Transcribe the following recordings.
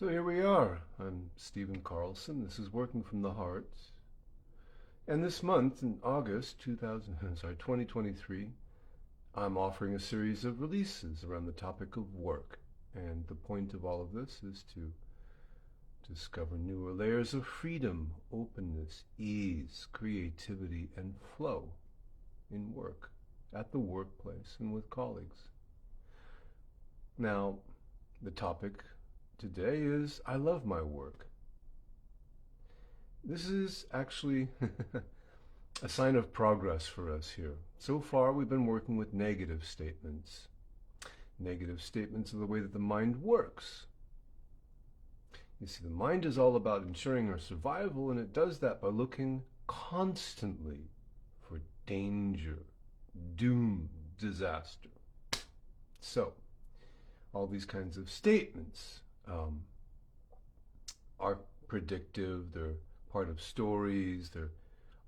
So here we are. I'm Stephen Carlson. This is Working from the Heart. And this month, in August 2023, I'm offering a series of releases around the topic of work. And the point of all of this is to discover newer layers of freedom, openness, ease, creativity, and flow in work, at the workplace, and with colleagues. Now, the topic today is I love my work. This is actually a sign of progress for us here. So far, we've been working with negative statements. Negative statements are the way that the mind works. You see, the mind is all about ensuring our survival, and it does that by looking constantly for danger, doom, disaster. So, all these kinds of statements are predictive, they're part of stories, they're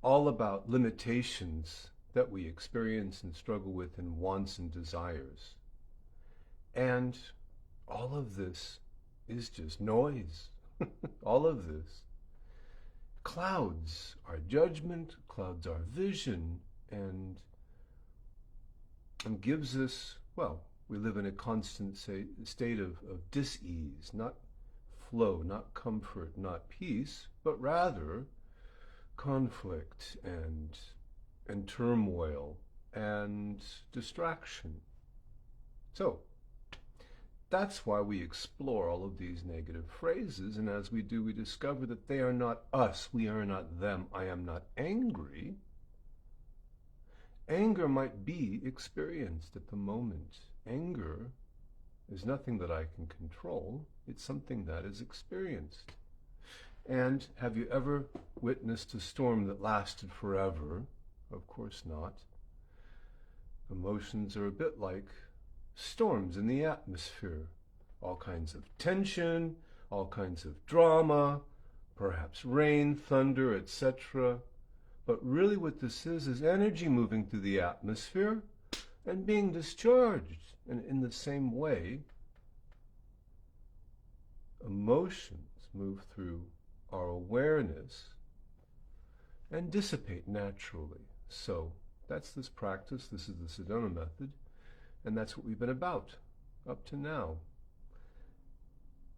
all about limitations that we experience and struggle with in wants and desires. And all of this is just noise. All of this clouds our judgment, clouds our vision, and gives us, well, we live in a constant state of dis-ease, not flow, not comfort, not peace, but rather conflict and turmoil and distraction. So that's why we explore all of these negative phrases, and as we do, we discover that they are not us, we are not them. I am not angry. Anger might be experienced at the moment. Anger is nothing that I can control. It's something that is experienced. And have you ever witnessed a storm that lasted forever? Of course not. Emotions are a bit like storms in the atmosphere. All kinds of tension, all kinds of drama, perhaps rain, thunder, etc. But really what this is energy moving through the atmosphere and being discharged. And in the same way, emotions move through our awareness and dissipate naturally. So that's this practice, this is the Sedona method, and that's what we've been about up to now.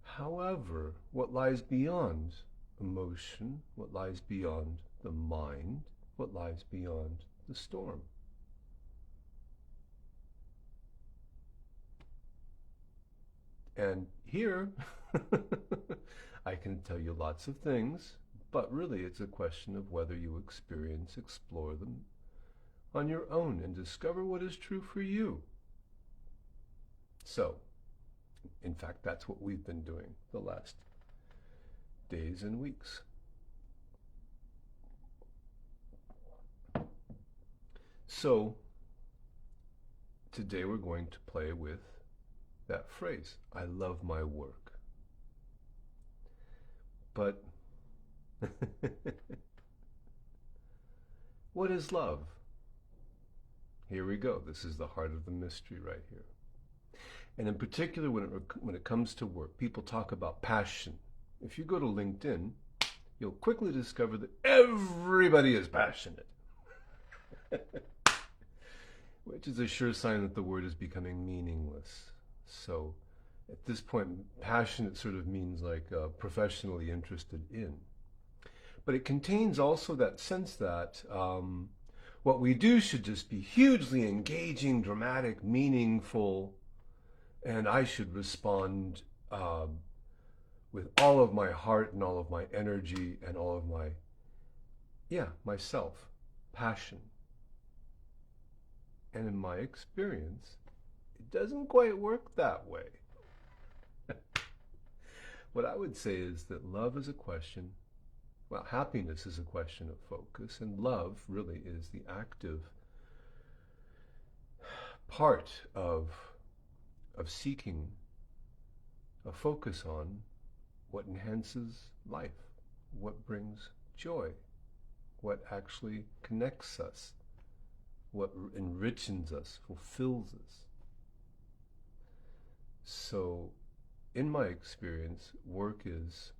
However, what lies beyond emotion, what lies beyond the mind, what lies beyond the storm? And here, I can tell you lots of things, but really it's a question of whether you explore them on your own and discover what is true for you. So, in fact, that's what we've been doing the last days and weeks. So, today we're going to play with that phrase, I love my work. But what is love? Here we go. This is the heart of the mystery right here. And in particular, when it comes to work, people talk about passion. If you go to LinkedIn, you'll quickly discover that everybody is passionate. Which is a sure sign that the word is becoming meaningless. So at this point, passionate sort of means like professionally interested in. But it contains also that sense that what we do should just be hugely engaging, dramatic, meaningful, and I should respond with all of my heart and all of my energy and all of my, myself, passion. And in my experience, it doesn't quite work that way. What I would say is that love is a question, well, happiness is a question of focus, and love really is the active part of seeking a focus on what enhances life, what brings joy, what actually connects us, what enriches us, fulfills us. So in my experience, work is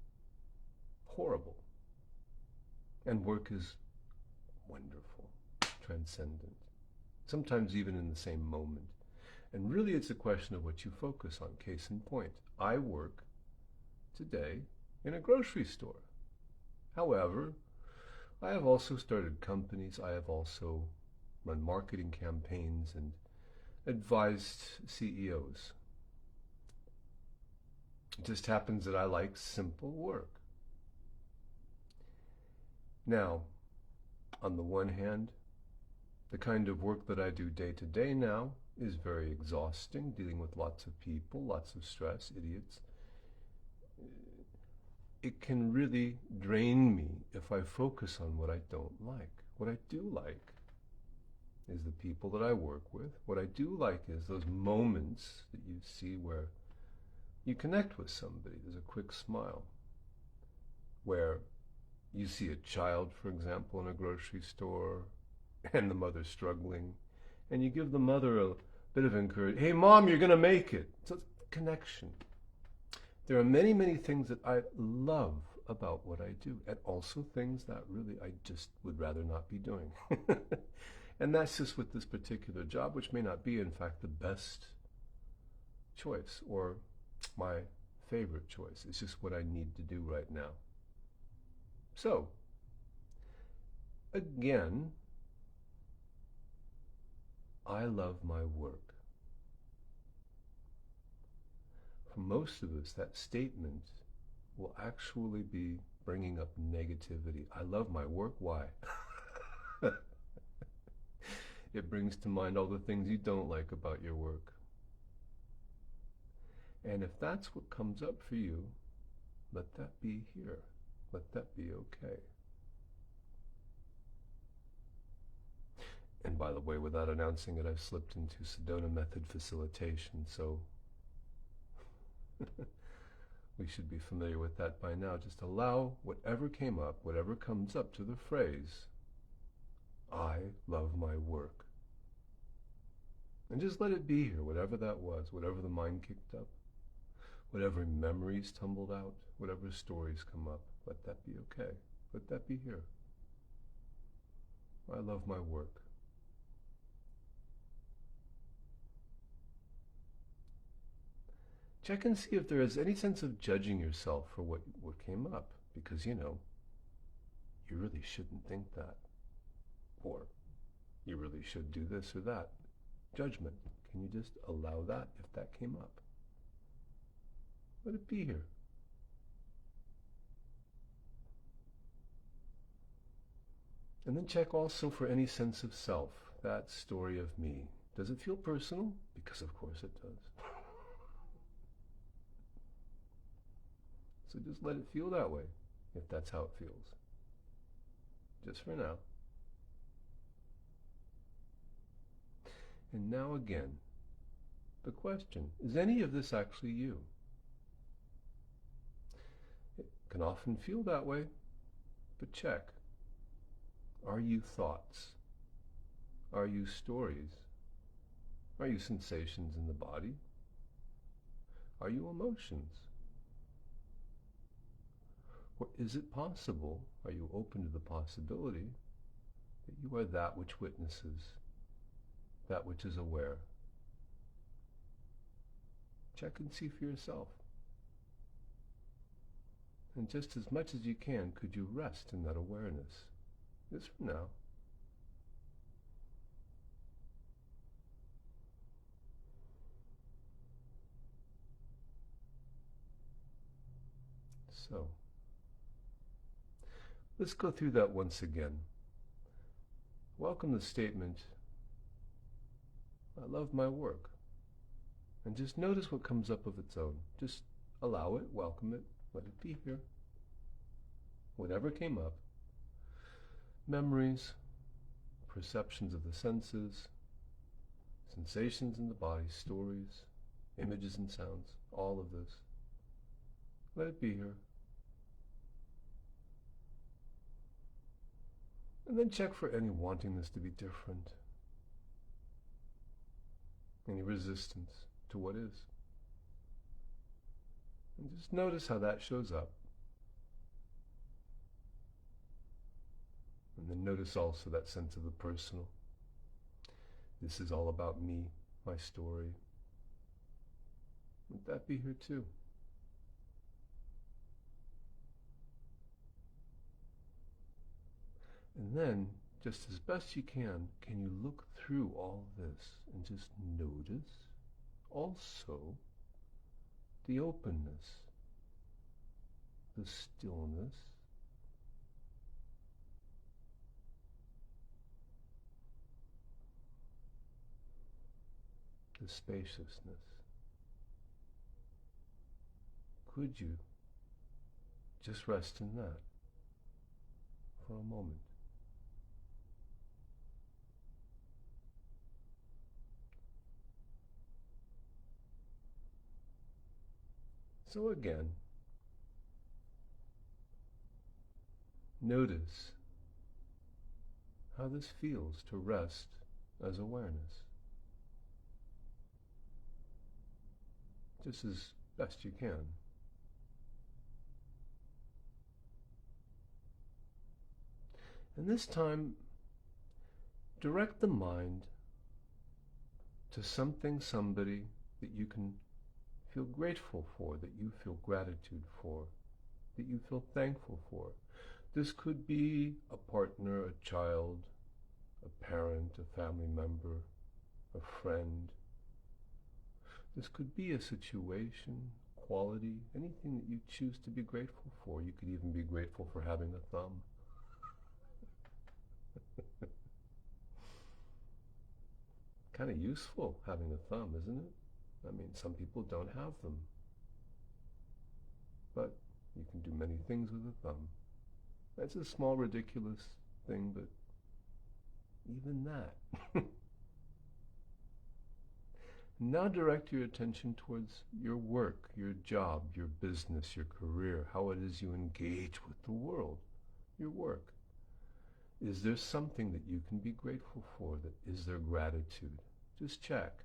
horrible. And work is wonderful, transcendent, sometimes even in the same moment. And really it's a question of what you focus on. Case in point, I work today in a grocery store. However, I have also started companies. I have also run marketing campaigns and advised CEOs. It just happens that I like simple work. Now, on the one hand, the kind of work that I do day to day now is very exhausting, dealing with lots of people, lots of stress, idiots. It can really drain me if I focus on what I don't like. What I do like is the people that I work with. What I do like is those moments that you see where you connect with somebody. There's a quick smile. Where you see a child, for example, in a grocery store, and the mother's struggling, and you give the mother a bit of encouragement. Hey, Mom, you're going to make it. So it's connection. There are many, many things that I love about what I do, and also things that really I just would rather not be doing. And that's just with this particular job, which may not be, in fact, the best choice or my favorite choice. It's just what I need to do right now. So, again, I love my work. For most of us, that statement will actually be bringing up negativity. I love my work. Why? It brings to mind all the things you don't like about your work. And if that's what comes up for you, let that be here. Let that be okay. And by the way, without announcing it, I've slipped into Sedona method facilitation, so we should be familiar with that by now. Just allow whatever came up, whatever comes up to the phrase, I love my work. And just let it be here, whatever that was, whatever the mind kicked up, whatever memories tumbled out, whatever stories come up, let that be okay. Let that be here. I love my work. Check and see if there is any sense of judging yourself for what came up, because, you really shouldn't think that. Or, you really should do this or that. Judgment. Can you just allow that if that came up? Let it be here. And then check also for any sense of self, that story of me. Does it feel personal? Because of course it does. So just let it feel that way, if that's how it feels. Just for now. And now again, the question, is any of this actually you? It can often feel that way, but check. Are you thoughts? Are you stories? Are you sensations in the body? Are you emotions? Or is it possible, are you open to the possibility, that you are that which witnesses, that which is aware? Check and see for yourself. And just as much as you can, could you rest in that awareness? Just for now. So, let's go through that once again. Welcome the statement, I love my work. And just notice what comes up of its own. Just allow it, welcome it, let it be here. Whatever came up, memories, perceptions of the senses, sensations in the body, stories, images and sounds, all of this. Let it be here. And then check for any wanting this to be different. Any resistance to what is. And just notice how that shows up. And then notice also that sense of the personal. This is all about me, my story. Would that be here too? And then, just as best you can you look through all this and just notice also the openness, the stillness, the spaciousness. Could you just rest in that for a moment? So again, notice how this feels to rest as awareness, just as best you can. And this time, direct the mind to something, somebody that you can feel grateful for, that you feel gratitude for, that you feel thankful for. This could be a partner, a child, a parent, a family member, a friend. This could be a situation, quality, anything that you choose to be grateful for. You could even be grateful for having a thumb. Kind of useful having a thumb, isn't it? I mean, some people don't have them. But you can do many things with a thumb. That's a small, ridiculous thing, but even that. Now direct your attention towards your work, your job, your business, your career, how it is you engage with the world, your work. Is there something that you can be grateful for? Is there gratitude? Just check.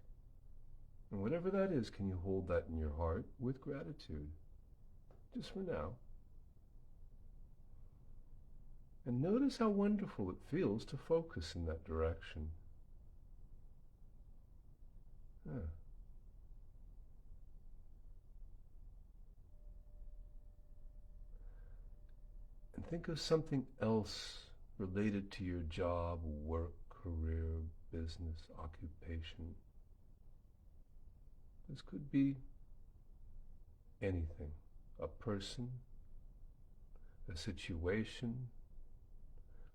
And whatever that is, can you hold that in your heart with gratitude? Just for now. And notice how wonderful it feels to focus in that direction. Yeah. And think of something else related to your job, work, career, business, occupation. This could be anything. A person, a situation,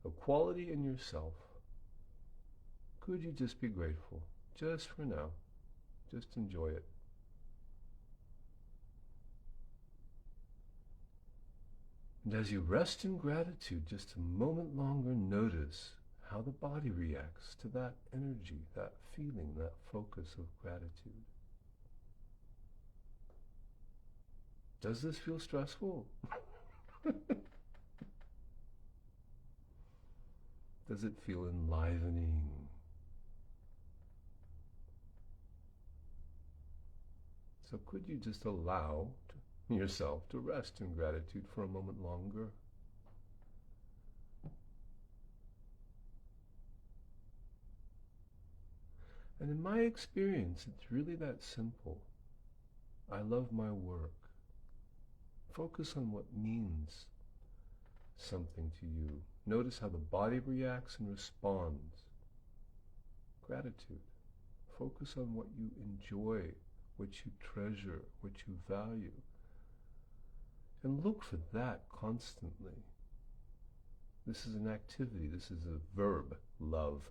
a quality in yourself. Could you just be grateful? Just for now. Just enjoy it. And as you rest in gratitude, just a moment longer, notice how the body reacts to that energy, that feeling, that focus of gratitude. Does this feel stressful? Does it feel enlivening? So could you just allow yourself to rest in gratitude for a moment longer? And in my experience, it's really that simple. I love my work. Focus on what means something to you. Notice how the body reacts and responds. Gratitude. Focus on what you enjoy, what you treasure, what you value. And look for that constantly. This is an activity. This is a verb, love.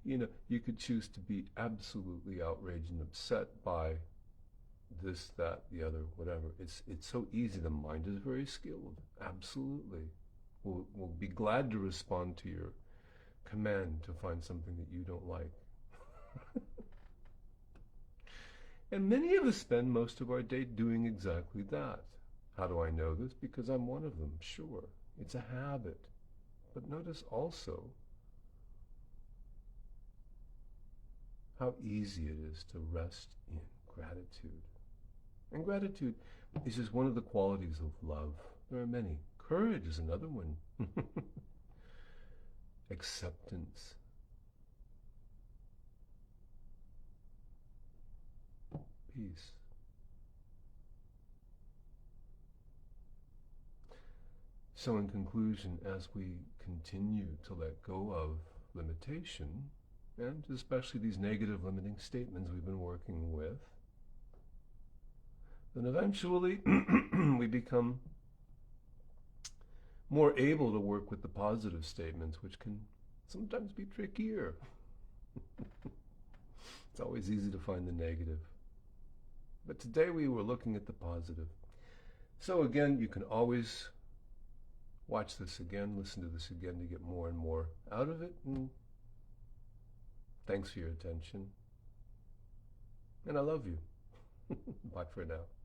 You could choose to be absolutely outraged and upset by this, that, the other, whatever. It's so easy. The mind is very skilled. Absolutely. We'll be glad to respond to your command to find something that you don't like. And many of us spend most of our day doing exactly that. How do I know this? Because I'm one of them, sure. It's a habit. But notice also how easy it is to rest in gratitude. And gratitude is just one of the qualities of love. There are many. Courage is another one. Acceptance. Peace. So in conclusion, as we continue to let go of limitation, and especially these negative limiting statements we've been working with, then eventually we become more able to work with the positive statements, which can sometimes be trickier. It's always easy to find the negative. But today we were looking at the positive. So again, you can always watch this again, listen to this again to get more and more out of it. And thanks for your attention. And I love you. Bye for now.